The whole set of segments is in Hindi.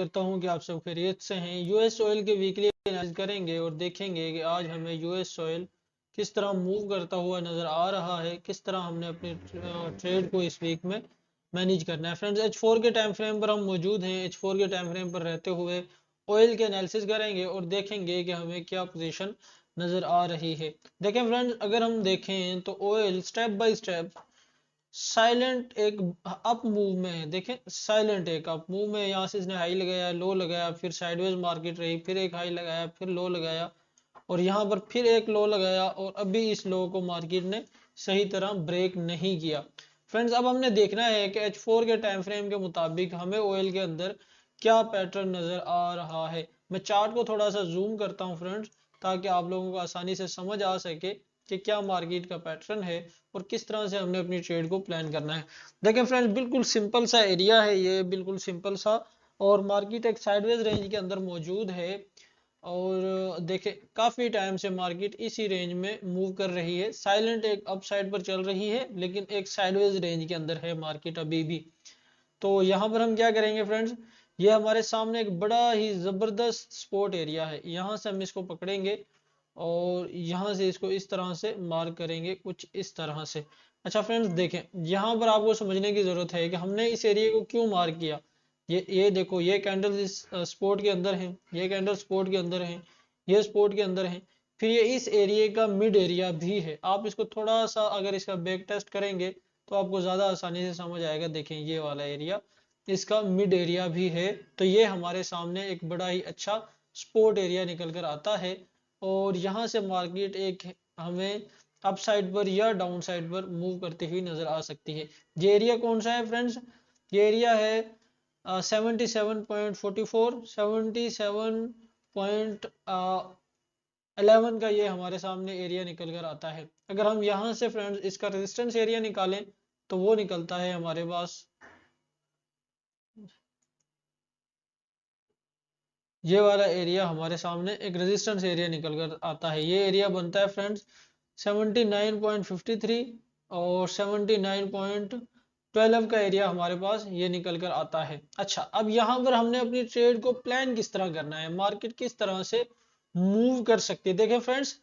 करता हूं कि आप सब खैरियत से हैं। यूएस ऑयल के वीकली एनालिसिस करेंगे और देखेंगे कि आज हमें यूएस ऑयल किस तरह मूव करता हुआ नज़र आ रहा है, किस तरह हमने अपने ट्रेड को इस वीक में मैनेज करना है। फ्रेंड्स, H4 के टाइम फ्रेम पर हम मौजूद हैं। H4 के टाइम फ्रेम पर रहते हुए ऑयल के एनालिसिस करेंगे और देखेंगे कि हमें क्या पोजीशन नज़र आ रही है। देखें फ्रेंड्स, अगर हम देखें तो oil step by step silent एक अप मूव में है। देखें, साइलेंट एक अप मूव में, यहाँ से इसने हाई लगाया, लो लगाया, फिर साइडवेज मार्केट रही, फिर एक हाई लगाया, फिर लो लगाया और यहाँ पर फिर एक लो लगाया और अभी इस लो को मार्केट ने सही तरह ब्रेक नहीं किया। फ्रेंड्स, अब हमने देखना है कि H4 के टाइम फ्रेम के मुताबिक हमें ऑयल के अंदर क्या पैटर्न नजर आ रहा है। मैं चार्ट को थोड़ा सा जूम करता हूँ फ्रेंड्स, ताकि आप लोगों को आसानी से समझ आ सके कि क्या मार्केट का पैटर्न है और किस तरह से हमने अपनी ट्रेड को प्लान करना है। देखें फ्रेंड्स, बिल्कुल सिंपल सा एरिया है ये, बिल्कुल सिंपल सा, और मार्केट एक साइडवेज रेंज के अंदर मौजूद है और देखें काफी टाइम से मार्केट इसी रेंज में मूव कर रही है। साइलेंट एक अप साइड पर चल रही है, लेकिन एक साइडवेज रेंज के अंदर है मार्केट अभी भी। तो यहाँ पर हम क्या करेंगे फ्रेंड्स, ये हमारे सामने एक बड़ा ही जबरदस्त स्पॉट एरिया है। यहाँ से हम इसको पकड़ेंगे और यहाँ से इसको इस तरह से मार्क करेंगे, कुछ इस तरह से। अच्छा फ्रेंड्स, देखें यहाँ पर आपको समझने की जरूरत है कि हमने इस एरिया को क्यों मार्क किया। ये देखो, ये कैंडल इस स्पॉट के अंदर है, ये कैंडल स्पॉट के अंदर है, ये स्पॉट के अंदर है, फिर ये इस एरिया का मिड एरिया भी है। आप इसको थोड़ा सा अगर इसका बैक टेस्ट करेंगे तो आपको ज्यादा आसानी से समझ आएगा। देखें, ये वाला एरिया इसका मिड एरिया भी है। तो ये हमारे सामने एक बड़ा ही अच्छा स्पॉट एरिया निकल कर आता है और यहाँ से मार्केट एक हमें अप साइड पर या डाउन साइड पर मूव करती हुई नजर आ सकती है। ये एरिया कौन सा है फ्रेंड्स, ये एरिया है 77.44, 77.11 का ये हमारे सामने एरिया निकल कर आता है। अगर हम यहाँ से फ्रेंड्स इसका रेजिस्टेंस एरिया निकालें तो वो निकलता है हमारे पास, ये वाला एरिया हमारे सामने एक रेजिस्टेंस एरिया निकल कर आता है। ये एरिया बनता है फ्रेंड्स 79.53 और 79.12 का एरिया हमारे पास ये निकल कर आता है। अच्छा, अब यहाँ पर हमने अपनी ट्रेड को प्लान किस तरह करना है, मार्केट किस तरह से मूव कर सकती है। देखें फ्रेंड्स,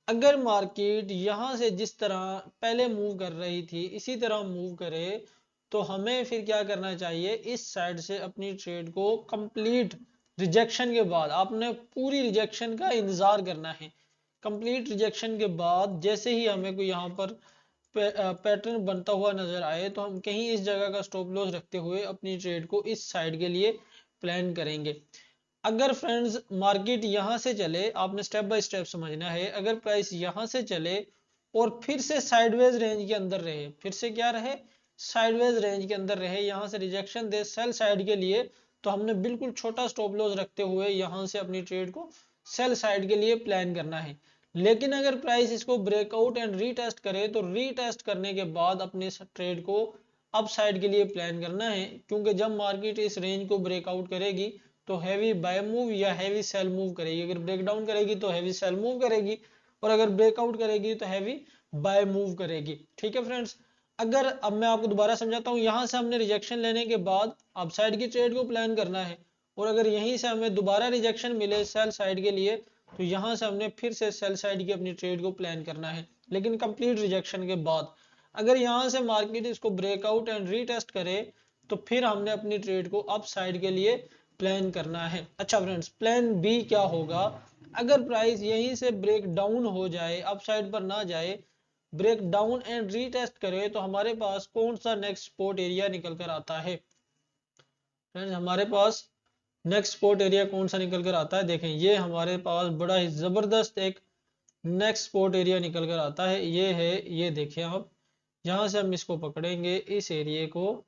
अगर मार्केट यहाँ से जिस तरह पहले मूव कर रही थी इसी तरह मूव करे तो हमें फिर क्या करना चाहिए, इस साइड से अपनी ट्रेड को कंप्लीट रिजेक्शन के बाद, आपने पूरी रिजेक्शन का इंतजार करना है। कंप्लीट रिजेक्शन के बाद जैसे ही हमें कोई यहाँ पर पैटर्न बनता हुआ नजर आए तो हम कहीं इस जगह का स्टॉप लॉस रखते हुए अपनी ट्रेड को इस साइड के लिए प्लान करेंगे। अगर फ्रेंड्स मार्केट यहाँ से चले, आपने स्टेप बाय स्टेप समझना है, अगर प्राइस यहाँ से चले और फिर से साइडवेज रेंज के अंदर रहे, फिर से क्या रहे, साइडवेज रेंज के अंदर रहे, यहाँ से रिजेक्शन दे सेल साइड के लिए, तो हमने बिल्कुल छोटा स्टॉप लॉस रखते हुए यहाँ से अपनी ट्रेड को सेल साइड के लिए प्लान करना है। लेकिन अगर प्राइस इसको ब्रेकआउट एंड रीटेस्ट करे तो रीटेस्ट करने के बाद अपने ट्रेड को अप साइड के लिए प्लान करना है, क्योंकि जब मार्केट इस रेंज को ब्रेकआउट करेगी तो हैवी बाय मूव या हैवी सेल मूव करेगी। अगर ब्रेकडाउन करेगी तो हैवी सेल मूव करेगी और अगर ब्रेकआउट करेगी तो हैवी बाय मूव करेगी। ठीक है फ्रेंड्स, अगर अब मैं आपको दोबारा समझाता हूँ, यहाँ से हमने रिजेक्शन लेने के बाद अप साइड की ट्रेड को प्लान करना है और अगर यहीं से हमें दोबारा रिजेक्शन मिले सेल साइड के लिए तो यहाँ से हमने फिर से सेल साइड की अपनी ट्रेड को प्लान करना है, लेकिन कंप्लीट रिजेक्शन के बाद। अगर यहाँ से मार्केट इसको ब्रेकआउट एंड रीटेस्ट करे तो फिर हमने अपनी ट्रेड को अप साइड के लिए प्लान करना है। अच्छा फ्रेंड्स, प्लान बी क्या होगा, अगर प्राइस यहीं से ब्रेक डाउन हो जाए, अप साइड पर ना जाए, ब्रेक डाउन एंड रीटेस्ट करे तो हमारे पास कौन सा नेक्स्ट सपोर्ट एरिया निकल कर आता है। फ्रेंड्स, हमारे पास नेक्स्ट सपोर्ट एरिया कौन सा निकल कर आता है, देखें ये हमारे पास बड़ा ही जबरदस्त एक नेक्स्ट सपोर्ट एरिया निकल कर आता है। ये है, ये देखें आप, यहाँ से हम इसको पकड़ेंगे इस एरिया को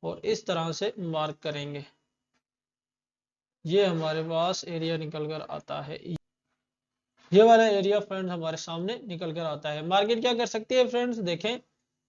और इस तरह से मार्क करेंगे, ये हमारे पास एरिया निकल कर आता है। ये वाला एरिया फ्रेंड्स हमारे सामने निकल कर आता है। मार्केट क्या कर सकती है फ्रेंड्स, देखें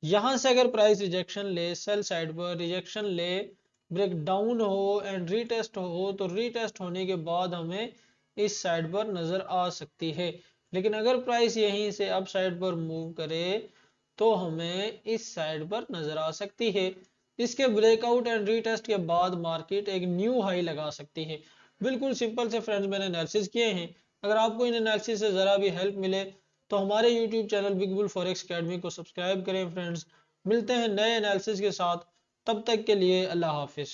यहां से अगर प्राइस रिजेक्शन ले, सेल साइड पर रिजेक्शन ले, ब्रेक डाउन हो एंड रीटेस्ट हो तो रीटेस्ट होने के बाद हमें इस साइड पर नजर आ सकती है। लेकिन अगर प्राइस यहीं से अप साइड पर मूव करे तो हमें इस साइड पर नजर आ सकती है। इसके ब्रेकआउट एंड रीटेस्ट के बाद मार्केट एक न्यू हाई लगा सकती है। बिल्कुल सिंपल से फ्रेंड्स मैंने एनालिसिस किए हैं। अगर आपको इन एनालिसिस से ज़रा भी हेल्प मिले तो हमारे YouTube channel big bull forex academy को सब्सक्राइब करें फ्रेंड्स। मिलते हैं नए एनालिसिस के साथ, तब तक के लिए अल्लाह हाफिज़।